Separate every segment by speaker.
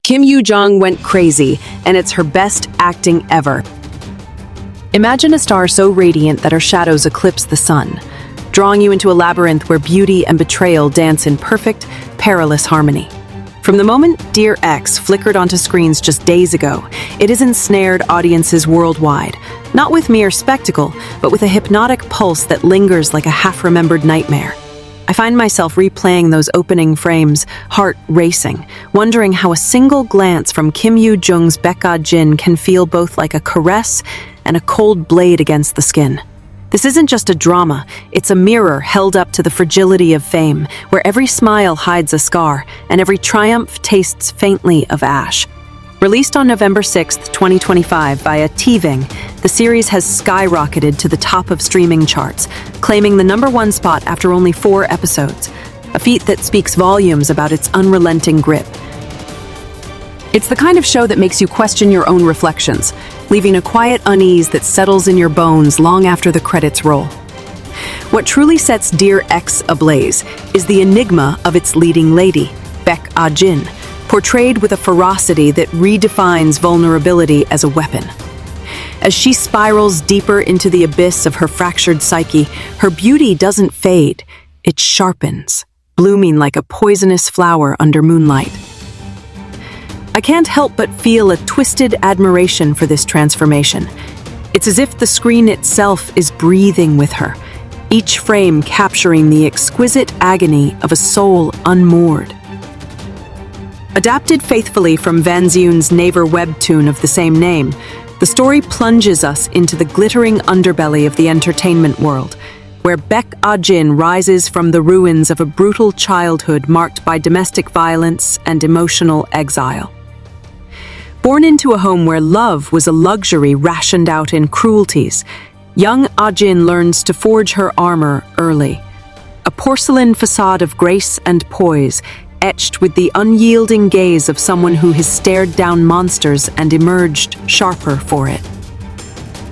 Speaker 1: Kim Yoo Jung went crazy, and it's her best acting ever. Imagine a star so radiant that her shadows eclipse the sun, drawing you into a labyrinth where beauty and betrayal dance in perfect, perilous harmony. From the moment Dear X flickered onto screens just days ago, it has ensnared audiences worldwide, not with mere spectacle, but with a hypnotic pulse that lingers like a half-remembered nightmare. I find myself replaying those opening frames, heart racing, wondering how a single glance from Kim Yoo Jung's Baek Ah-jin can feel both like a caress and a cold blade against the skin. This isn't just a drama, it's a mirror held up to the fragility of fame, where every smile hides a scar and every triumph tastes faintly of ash. Released on November 6, 2025 via TVING, the series has skyrocketed to the top of streaming charts, claiming the #1 spot after only 4 episodes, a feat that speaks volumes about its unrelenting grip. It's the kind of show that makes you question your own reflections, leaving a quiet unease that settles in your bones long after the credits roll. What truly sets Dear X ablaze is the enigma of its leading lady, Baek Ah-jin, portrayed with a ferocity that redefines vulnerability as a weapon. As she spirals deeper into the abyss of her fractured psyche, her beauty doesn't fade, it sharpens, blooming like a poisonous flower under moonlight. I can't help but feel a twisted admiration for this transformation. It's as if the screen itself is breathing with her, each frame capturing the exquisite agony of a soul unmoored. Adapted faithfully from Vanziun's Naver Webtoon of the same name, the story plunges us into the glittering underbelly of the entertainment world, where Baek Ah-jin rises from the ruins of a brutal childhood marked by domestic violence and emotional exile. Born into a home where love was a luxury rationed out in cruelties, young Ah-jin learns to forge her armor early. A porcelain facade of grace and poise, etched with the unyielding gaze of someone who has stared down monsters and emerged sharper for it.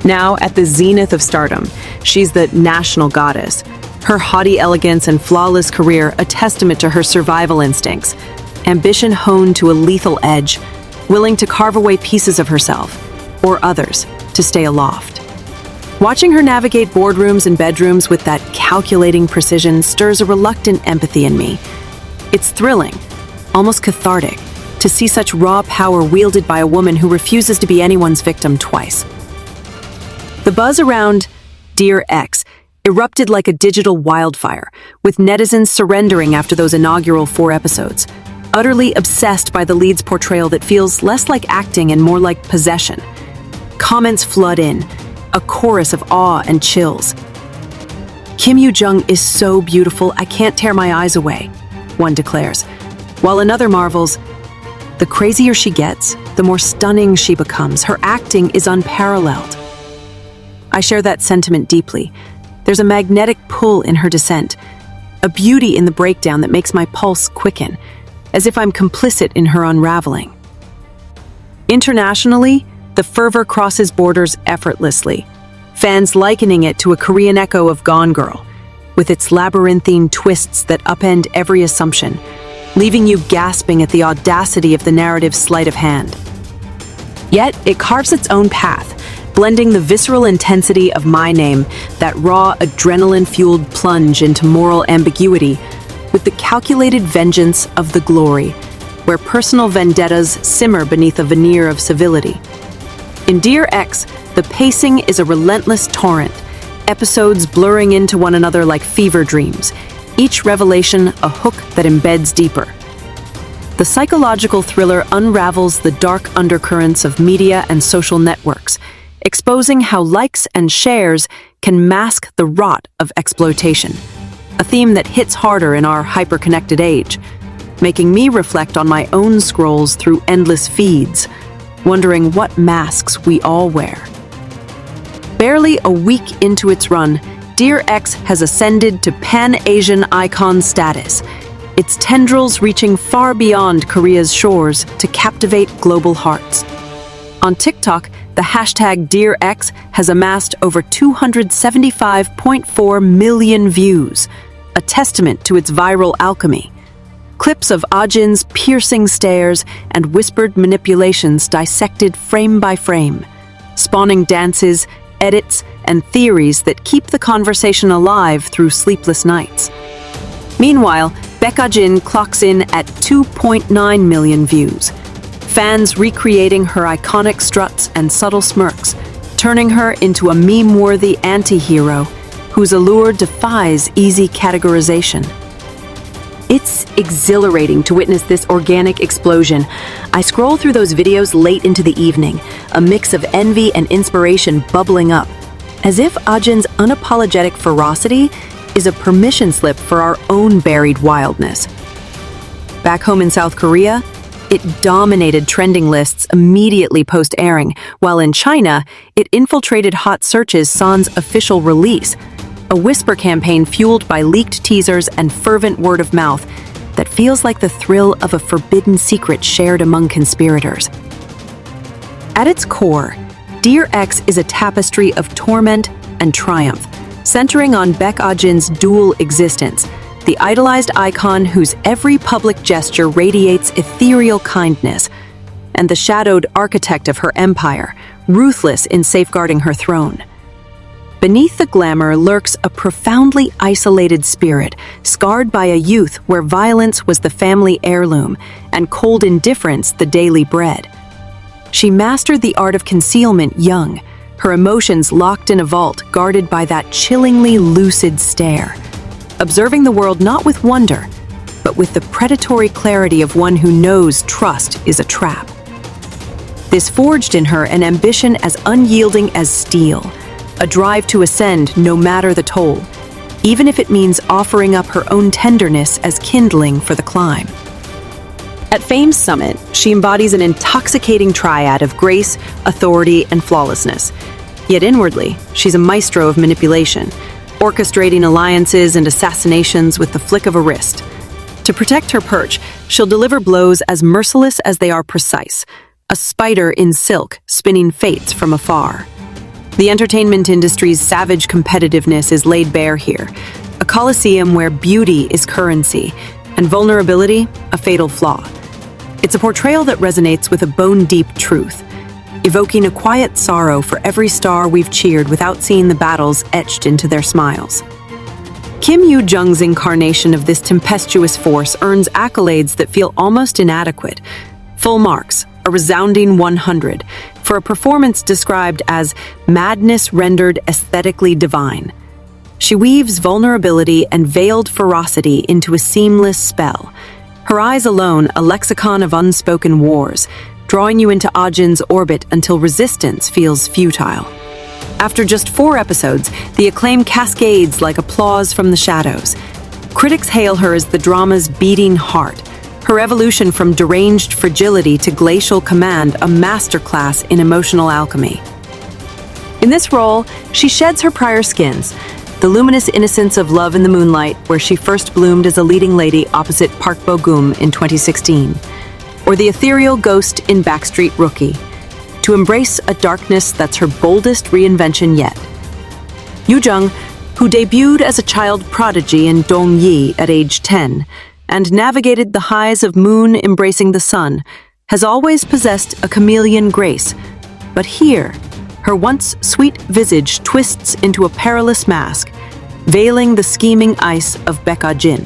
Speaker 1: Now, at the zenith of stardom, she's the national goddess. Her haughty elegance and flawless career a testament to her survival instincts, ambition honed to a lethal edge, willing to carve away pieces of herself, or others, to stay aloft. Watching her navigate boardrooms and bedrooms with that calculating precision stirs a reluctant empathy in me. It's thrilling, almost cathartic, to see such raw power wielded by a woman who refuses to be anyone's victim twice. The buzz around Dear X erupted like a digital wildfire, with netizens surrendering after those inaugural 4 episodes, utterly obsessed by the lead's portrayal that feels less like acting and more like possession. Comments flood in, a chorus of awe and chills. "Kim Yoo Jung is so beautiful, I can't tear my eyes away," one declares, while another marvels, "The crazier she gets, the more stunning she becomes. Her acting is unparalleled." I share that sentiment deeply. There's a magnetic pull in her descent, a beauty in the breakdown that makes my pulse quicken, as if I'm complicit in her unraveling. Internationally, the fervor crosses borders effortlessly, fans likening it to a Korean echo of Gone Girl, with its labyrinthine twists that upend every assumption, leaving you gasping at the audacity of the narrative's sleight of hand. Yet, it carves its own path, blending the visceral intensity of My Name, that raw, adrenaline-fueled plunge into moral ambiguity, with the calculated vengeance of The Glory, where personal vendettas simmer beneath a veneer of civility. In Dear X, the pacing is a relentless torrent, episodes blurring into one another like fever dreams, each revelation a hook that embeds deeper. The psychological thriller unravels the dark undercurrents of media and social networks, exposing how likes and shares can mask the rot of exploitation, a theme that hits harder in our hyper-connected age, making me reflect on my own scrolls through endless feeds, wondering what masks we all wear. Barely a week into its run, Dear X has ascended to Pan-Asian icon status, its tendrils reaching far beyond Korea's shores to captivate global hearts. On TikTok, the hashtag Dear X has amassed over 275.4 million views, a testament to its viral alchemy. Clips of Ah-jin's piercing stares and whispered manipulations dissected frame by frame, spawning dances, edits, and theories that keep the conversation alive through sleepless nights. Meanwhile, Baek Ah-jin clocks in at 2.9 million views, fans recreating her iconic struts and subtle smirks, turning her into a meme-worthy anti-hero whose allure defies easy categorization. It's exhilarating to witness this organic explosion. I scroll through those videos late into the evening, a mix of envy and inspiration bubbling up, as if Ah-jin's unapologetic ferocity is a permission slip for our own buried wildness. Back home in South Korea, it dominated trending lists immediately post-airing, while in China, it infiltrated hot searches sans official release, a whisper campaign fueled by leaked teasers and fervent word of mouth that feels like the thrill of a forbidden secret shared among conspirators. At its core, Dear X is a tapestry of torment and triumph, centering on Baek Ah-jin's dual existence, the idolized icon whose every public gesture radiates ethereal kindness, and the shadowed architect of her empire, ruthless in safeguarding her throne. Beneath the glamour lurks a profoundly isolated spirit, scarred by a youth where violence was the family heirloom and cold indifference the daily bread. She mastered the art of concealment young, her emotions locked in a vault guarded by that chillingly lucid stare, observing the world not with wonder, but with the predatory clarity of one who knows trust is a trap. This forged in her an ambition as unyielding as steel, a drive to ascend no matter the toll, even if it means offering up her own tenderness as kindling for the climb. At Fame's summit, she embodies an intoxicating triad of grace, authority, and flawlessness. Yet inwardly, she's a maestro of manipulation, orchestrating alliances and assassinations with the flick of a wrist. To protect her perch, she'll deliver blows as merciless as they are precise, a spider in silk spinning fates from afar. The entertainment industry's savage competitiveness is laid bare here, a coliseum where beauty is currency and vulnerability a fatal flaw. It's a portrayal that resonates with a bone-deep truth, evoking a quiet sorrow for every star we've cheered without seeing the battles etched into their smiles. Yoo Jung's incarnation of this tempestuous force earns accolades that feel almost inadequate. Full marks, a resounding 100, for a performance described as madness rendered aesthetically divine. She weaves vulnerability and veiled ferocity into a seamless spell, her eyes alone a lexicon of unspoken wars, drawing you into Ah-jin's orbit until resistance feels futile. After just 4 episodes, the acclaim cascades like applause from the shadows. Critics hail her as the drama's beating heart, her evolution from deranged fragility to glacial command a masterclass in emotional alchemy. In this role, she sheds her prior skins, the luminous innocence of Love in the Moonlight, where she first bloomed as a leading lady opposite Park Bo-gum in 2016, or the ethereal ghost in Backstreet Rookie, to embrace a darkness that's her boldest reinvention yet. Yoo Jung, who debuted as a child prodigy in Dong-yi at age 10, and navigated the highs of moon embracing the sun, has always possessed a chameleon grace, but here, her once sweet visage twists into a perilous mask, veiling the scheming ice of Baek Ah-jin,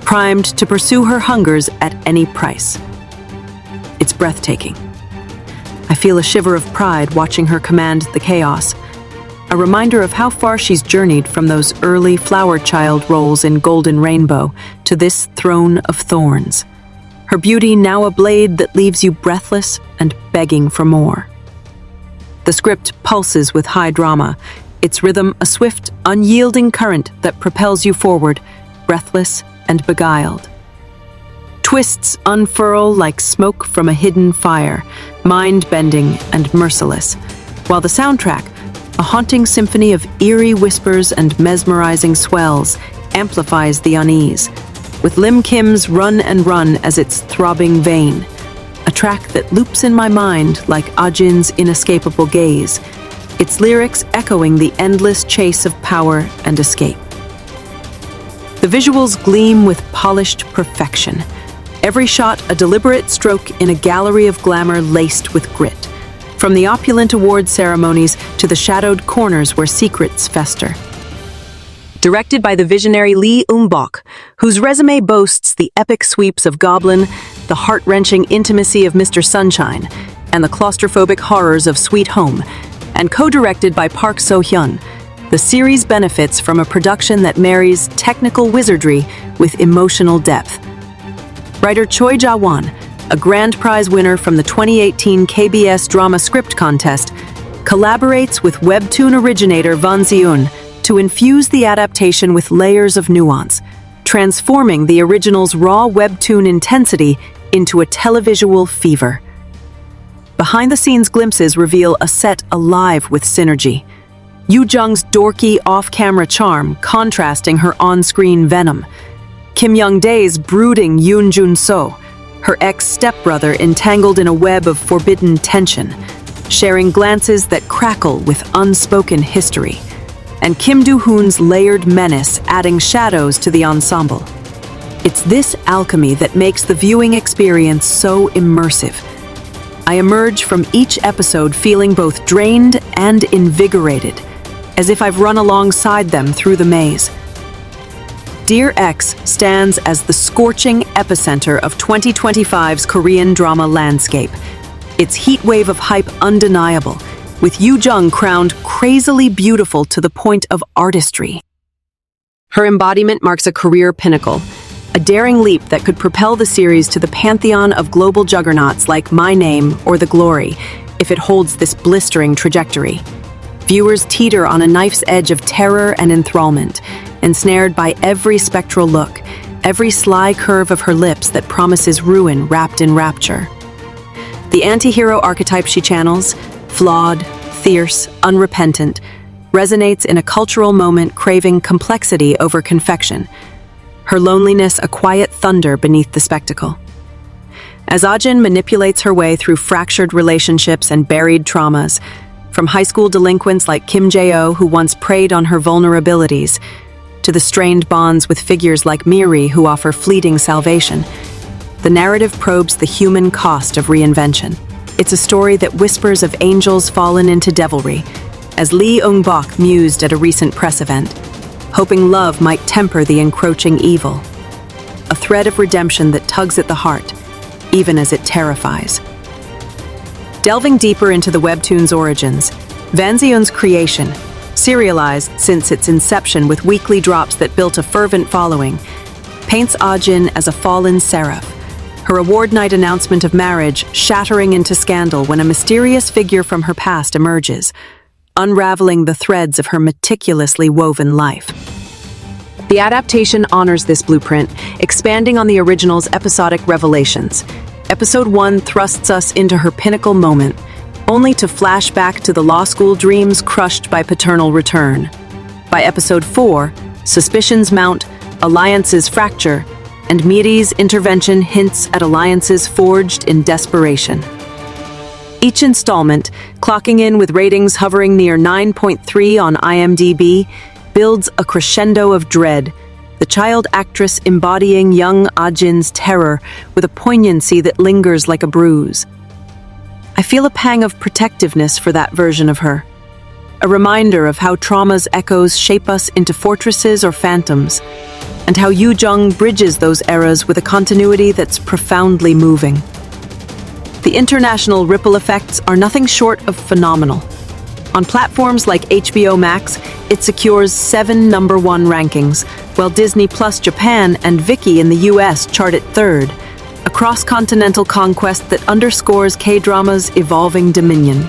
Speaker 1: primed to pursue her hungers at any price. It's breathtaking. I feel a shiver of pride watching her command the chaos, a reminder of how far she's journeyed from those early flower child roles in Golden Rainbow to this throne of thorns. Her beauty now a blade that leaves you breathless and begging for more. The script pulses with high drama, its rhythm a swift, unyielding current that propels you forward, breathless and beguiled. Twists unfurl like smoke from a hidden fire, mind-bending and merciless, while the soundtrack, a haunting symphony of eerie whispers and mesmerizing swells, amplifies the unease, with Lim Kim's Run and Run as its throbbing vein, a track that loops in my mind like Ah-jin's inescapable gaze, its lyrics echoing the endless chase of power and escape. The visuals gleam with polished perfection. Every shot a deliberate stroke in a gallery of glamour laced with grit. From the opulent award ceremonies to the shadowed corners where secrets fester. Directed by the visionary Lee Ung-bok, whose resume boasts the epic sweeps of Goblin, the heart-wrenching intimacy of Mr. Sunshine, and the claustrophobic horrors of Sweet Home, and co-directed by Park So-hyun, the series benefits from a production that marries technical wizardry with emotional depth. Writer Choi Ja-won, a grand prize winner from the 2018 KBS Drama Script Contest, collaborates with Webtoon originator Vanziun to infuse the adaptation with layers of nuance, transforming the original's raw Webtoon intensity into a televisual fever. Behind-the-scenes glimpses reveal a set alive with synergy. Yoo Jung's dorky off-camera charm contrasting her on-screen venom. Kim Young-dae's brooding Yoon Jun-so, her ex-stepbrother entangled in a web of forbidden tension, sharing glances that crackle with unspoken history. And Kim Do-hoon's layered menace adding shadows to the ensemble. It's this alchemy that makes the viewing experience so immersive. I emerge from each episode feeling both drained and invigorated, as if I've run alongside them through the maze. Dear X stands as the scorching epicenter of 2025's Korean drama landscape. Its heat wave of hype undeniable, with Yoo Jung crowned crazily beautiful to the point of artistry. Her embodiment marks a career pinnacle, a daring leap that could propel the series to the pantheon of global juggernauts like My Name or The Glory, if it holds this blistering trajectory. Viewers teeter on a knife's edge of terror and enthrallment, ensnared by every spectral look, every sly curve of her lips that promises ruin wrapped in rapture. The anti-hero archetype she channels, flawed, fierce, unrepentant, resonates in a cultural moment craving complexity over confection, her loneliness a quiet thunder beneath the spectacle. As Ah-jin manipulates her way through fractured relationships and buried traumas, from high school delinquents like Kim Jae-oh who once preyed on her vulnerabilities, to the strained bonds with figures like Miri who offer fleeting salvation, the narrative probes the human cost of reinvention. It's a story that whispers of angels fallen into devilry, as Lee Ung-bok mused at a recent press event, hoping love might temper the encroaching evil. A thread of redemption that tugs at the heart, even as it terrifies. Delving deeper into the Webtoon's origins, Vanziun's creation, serialized since its inception with weekly drops that built a fervent following, paints Ah-jin as a fallen seraph, her award night announcement of marriage shattering into scandal when a mysterious figure from her past emerges, unraveling the threads of her meticulously woven life. The adaptation honors this blueprint, expanding on the original's episodic revelations. Episode 1 thrusts us into her pinnacle moment, only to flash back to the law school dreams crushed by paternal return. By episode 4, suspicions mount, alliances fracture, and Miri's intervention hints at alliances forged in desperation. Each installment, clocking in with ratings hovering near 9.3 on IMDb, builds a crescendo of dread, the child actress embodying young Ah-jin's terror with a poignancy that lingers like a bruise. I feel a pang of protectiveness for that version of her, a reminder of how trauma's echoes shape us into fortresses or phantoms, and how Yoo Jung bridges those eras with a continuity that's profoundly moving. The international ripple effects are nothing short of phenomenal. On platforms like HBO Max, it secures 7 #1 rankings, while Disney Plus Japan and Viki in the US chart at 3rd, a cross-continental conquest that underscores K-drama's evolving dominion.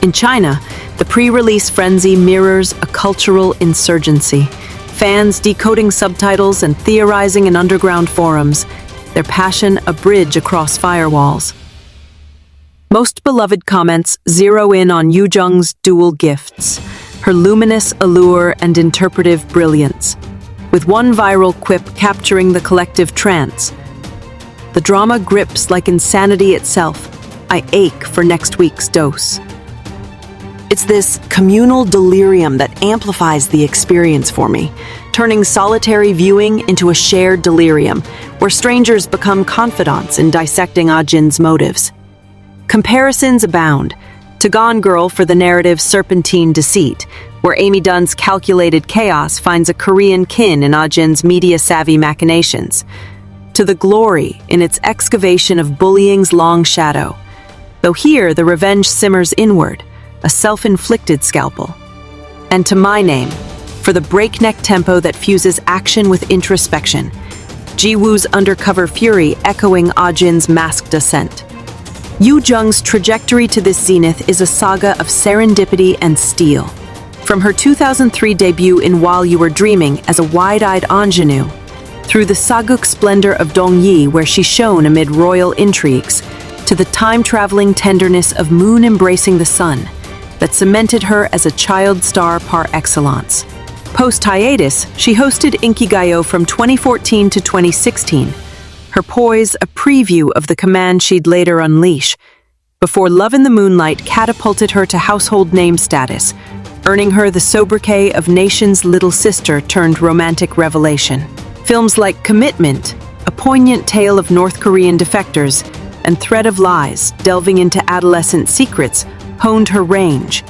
Speaker 1: In China, the pre-release frenzy mirrors a cultural insurgency, fans decoding subtitles and theorizing in underground forums, their passion a bridge across firewalls. Most beloved comments zero in on Yoo Jung's dual gifts, her luminous allure and interpretive brilliance, with one viral quip capturing the collective trance. The drama grips like insanity itself. I ache for next week's dose. It's this communal delirium that amplifies the experience for me, turning solitary viewing into a shared delirium, where strangers become confidants in dissecting Ah-jin's motives. Comparisons abound, to Gone Girl for the narrative's serpentine deceit, where Amy Dunn's calculated chaos finds a Korean kin in Ah-jin's media-savvy machinations, to The Glory in its excavation of bullying's long shadow, though here the revenge simmers inward, a self-inflicted scalpel. And to My Name, for the breakneck tempo that fuses action with introspection, Ji-woo's undercover fury echoing Ah-jin's masked ascent. Yoo Jung's trajectory to this zenith is a saga of serendipity and steel. From her 2003 debut in While You Were Dreaming as a wide-eyed ingenue, through the saguk splendor of Dong-yi where she shone amid royal intrigues, to the time-traveling tenderness of Moon embracing the sun that cemented her as a child star par excellence. Post-hiatus, she hosted Inkigayo from 2014 to 2016, her poise a preview of the command she'd later unleash, before Love in the Moonlight catapulted her to household name status, earning her the sobriquet of Nation's little sister turned romantic revelation. Films like Commitment, a poignant tale of North Korean defectors, and Thread of Lies, delving into adolescent secrets, honed her range,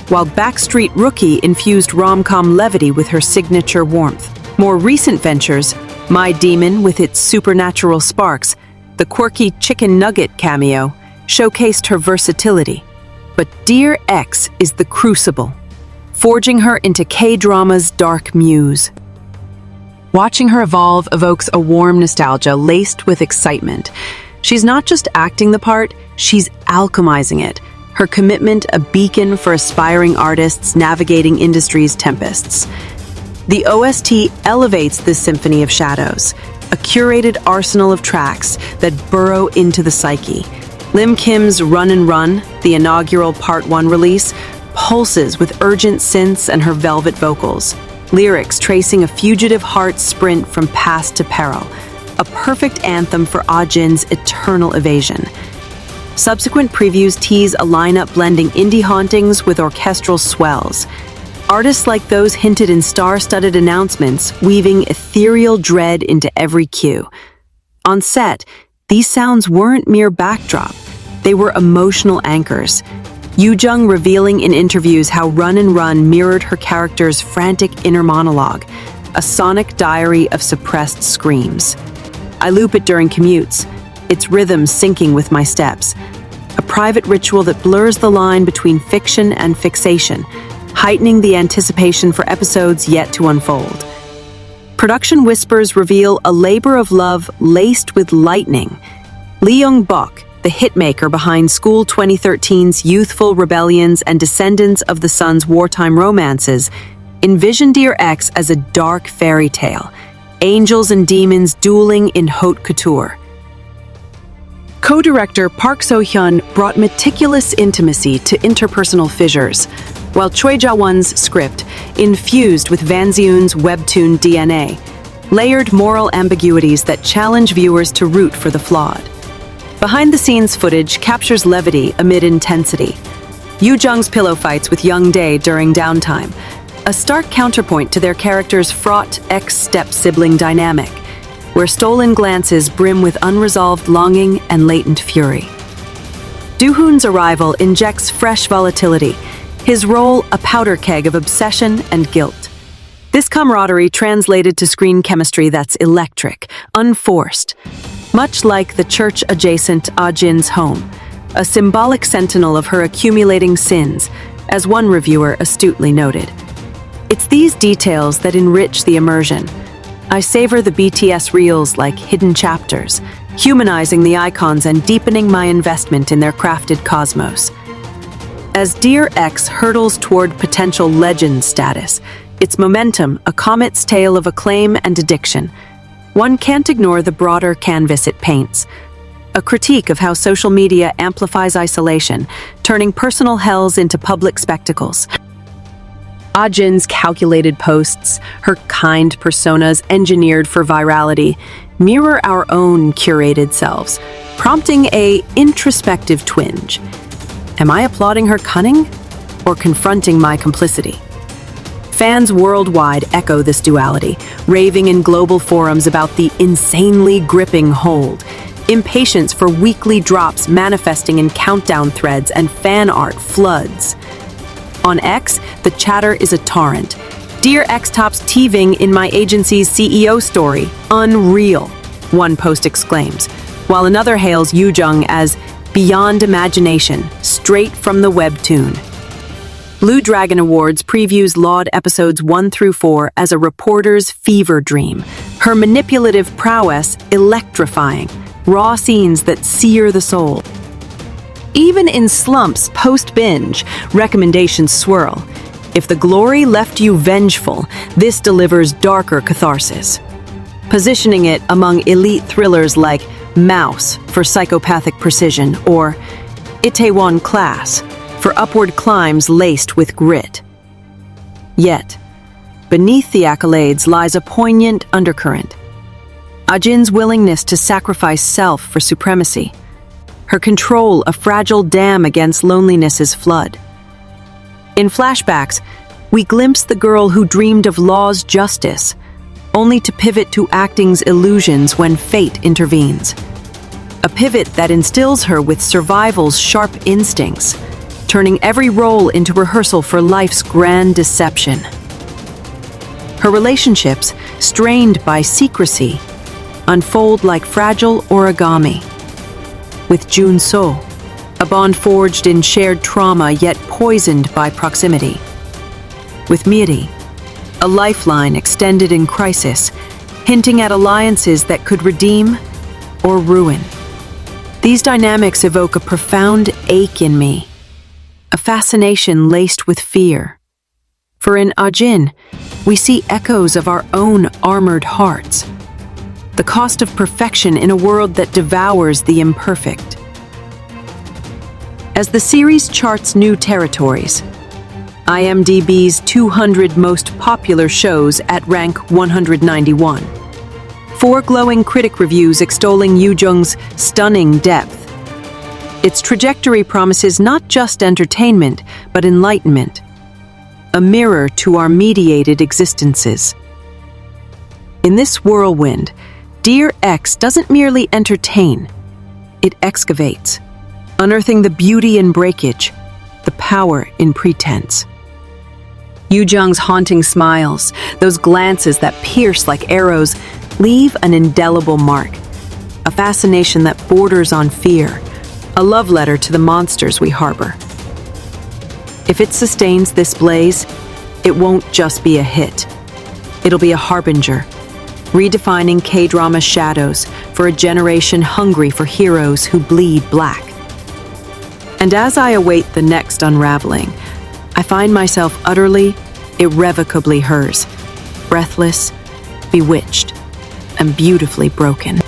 Speaker 1: while Backstreet Rookie infused rom-com levity with her signature warmth. More recent ventures, My Demon with its supernatural sparks, the quirky chicken nugget cameo, showcased her versatility. But Dear X is the crucible, forging her into K-drama's dark muse. Watching her evolve evokes a warm nostalgia laced with excitement. She's not just acting the part, she's alchemizing it, her commitment a beacon for aspiring artists navigating industry's tempests. The OST elevates this symphony of shadows, a curated arsenal of tracks that burrow into the psyche. Lim Kim's Run and Run, the inaugural Part 1 release, pulses with urgent synths and her velvet vocals, lyrics tracing a fugitive heart's sprint from past to peril, a perfect anthem for Ah-jin's eternal evasion. Subsequent previews tease a lineup blending indie hauntings with orchestral swells, artists like those hinted in star-studded announcements weaving ethereal dread into every cue. On set, these sounds weren't mere backdrop, they were emotional anchors. Yoo Jung revealing in interviews how Run and Run mirrored her character's frantic inner monologue, a sonic diary of suppressed screams. I loop it during commutes, its rhythm syncing with my steps, a private ritual that blurs the line between fiction and fixation, heightening the anticipation for episodes yet to unfold. Production whispers reveal a labor of love laced with lightning. Lee Young-bok, the hitmaker behind School 2013's youthful rebellions and descendants of the Sun's wartime romances, envisioned Dear X as a dark fairy tale, angels and demons dueling in haute couture. Co-director Park So-hyun brought meticulous intimacy to interpersonal fissures, while Choi Ja-won's script, infused with Vanziun's Webtoon DNA, layered moral ambiguities that challenge viewers to root for the flawed. Behind-the-scenes footage captures levity amid intensity. Yoo Jung's pillow fights with Young Dae during downtime, a stark counterpoint to their characters' fraught ex-step-sibling dynamic, where stolen glances brim with unresolved longing and latent fury. Do-hoon's arrival injects fresh volatility, his role a powder keg of obsession and guilt. This camaraderie translated to screen chemistry that's electric, unforced, much like the church-adjacent Ah-jin's home, a symbolic sentinel of her accumulating sins, as one reviewer astutely noted. It's these details that enrich the immersion. I savor the BTS reels like hidden chapters, humanizing the icons and deepening my investment in their crafted cosmos. As Dear X hurtles toward potential legend status, its momentum a comet's tale of acclaim and addiction, one can't ignore the broader canvas it paints, a critique of how social media amplifies isolation, turning personal hells into public spectacles. Ah-jin's calculated posts, her kind personas engineered for virality, mirror our own curated selves, prompting a introspective twinge. Am I applauding her cunning or confronting my complicity? Fans worldwide echo this duality, raving in global forums about the insanely gripping hold. Impatience for weekly drops manifesting in countdown threads and fan art floods. On X, the chatter is a torrent. Dear X tops TVING in my agency's CEO story. Unreal, one post exclaims, while another hails Yoo Jung as beyond imagination, straight from the Webtoon. Blue Dragon Awards previews laud episodes 1 through 4 as a reporter's fever dream, her manipulative prowess electrifying, raw scenes that sear the soul. Even in slumps post-binge, recommendations swirl. If the glory left you vengeful, this delivers darker catharsis, positioning it among elite thrillers like Mouse for psychopathic precision or Itaewon Class for upward climbs laced with grit. Yet, beneath the accolades lies a poignant undercurrent. Ah-jin's willingness to sacrifice self for supremacy, her control a fragile dam against loneliness's flood. In flashbacks, we glimpse the girl who dreamed of law's justice, only to pivot to acting's illusions when fate intervenes. A pivot that instills her with survival's sharp instincts, turning every role into rehearsal for life's grand deception. Her relationships, strained by secrecy, unfold like fragile origami. With Jun So, a bond forged in shared trauma yet poisoned by proximity. With Miri, a lifeline extended in crisis, hinting at alliances that could redeem or ruin. These dynamics evoke a profound ache in me, a fascination laced with fear. For in Ah-jin, we see echoes of our own armored hearts, the cost of perfection in a world that devours the imperfect. As the series charts new territories, IMDb's 200 most popular shows at rank 191. 4 glowing critic reviews extolling Yoo Jung's stunning depth. Its trajectory promises not just entertainment, but enlightenment, a mirror to our mediated existences. In this whirlwind, Dear X doesn't merely entertain, it excavates, unearthing the beauty in breakage, the power in pretense. Yoo Jung's haunting smiles, those glances that pierce like arrows, leave an indelible mark, a fascination that borders on fear, a love letter to the monsters we harbor. If it sustains this blaze, it won't just be a hit. It'll be a harbinger, redefining K-drama shadows for a generation hungry for heroes who bleed black. And as I await the next unraveling, I find myself utterly, irrevocably hers, breathless, bewitched, and beautifully broken.